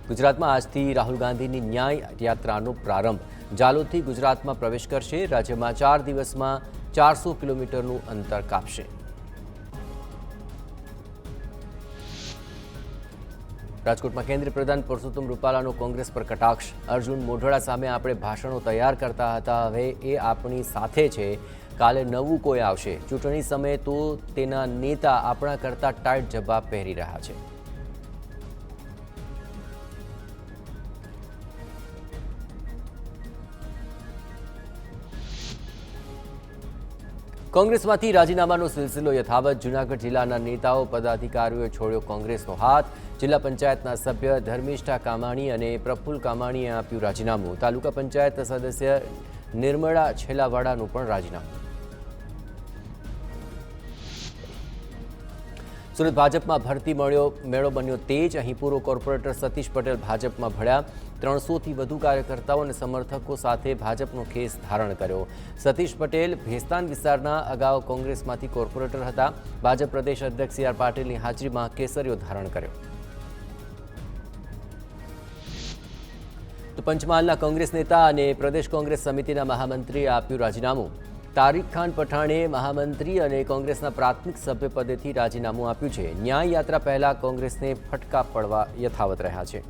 ગુજરાતમાં આજથી રાહુલ ગાંધીની ન્યાય યાત્રાનો પ્રારંભ જાલોદથી ગુજરાતમાં પ્રવેશ કરશે। રાજ્યમાં 4 દિવસમાં 400 કિલોમીટરનું અંતર કાપશે। રાજકોટમાં કેન્દ્રીય પ્રધાન પરસોત્તમ રૂપાલાનો કોંગ્રેસ પર કટાક્ષ। અર્જુન મોઢવાડા સામે આપણે ભાષણો તૈયાર કરતા હતા, હવે એ આપણી સાથે છે, કાલે નવું કોઈ આવશે। ચૂંટણી સમયે તો તેના નેતા આપણા કરતા ટાઈટ જવાબ પહેરી રહ્યા છે। કોંગ્રેસમાંથી રાજીનામાનો સિલસિલો યથાવત। જૂનાગઢ જિલ્લાના નેતાઓ પદાધિકારીઓએ છોડ્યો કોંગ્રેસનો હાથ। જિલ્લા પંચાયતના સભ્ય ધર્મિષ્ઠા કામાણી અને પ્રફુલ્લ કામાણીએ આપ્યું રાજીનામું। તાલુકા પંચાયત સદસ્ય નિર્મળા છેલાવાડાનું પણ રાજીનામું। સુરત ભાજપમાં ભરતી મેળો બન્યો તેજ। અહીં પૂર્વ કોર્પોરેટર સતીશ પટેલ ભાજપમાં ભળ્યા। 300થી વધુ કાર્યકર્તાઓ અને સમર્થકો સાથે ભાજપનો ખેસ ધારણ કર્યો। સતીશ પટેલ ભેસ્તાન વિસ્તારના અગાઉ કોંગ્રેસમાંથી કોર્પોરેટર હતા। ભાજપ પ્રદેશ અધ્યક્ષ સી આર પાટીલની હાજરીમાં કેસરીઓ ધારણ કર્યો। તો પંચમહાલના કોંગ્રેસ નેતા અને પ્રદેશ કોંગ્રેસ સમિતિના મહામંત્રીએ આપ્યું રાજીનામું। તારીક ખાન પઠાણે મહામંત્રી અને કોંગ્રેસના પ્રાથમિક સભ્યપદેથી રાજીનામું આપ્યું છે। ન્યાય યાત્રા પહેલા કોંગ્રેસને ફટકા પડવા યથાવત રહ્યા છે।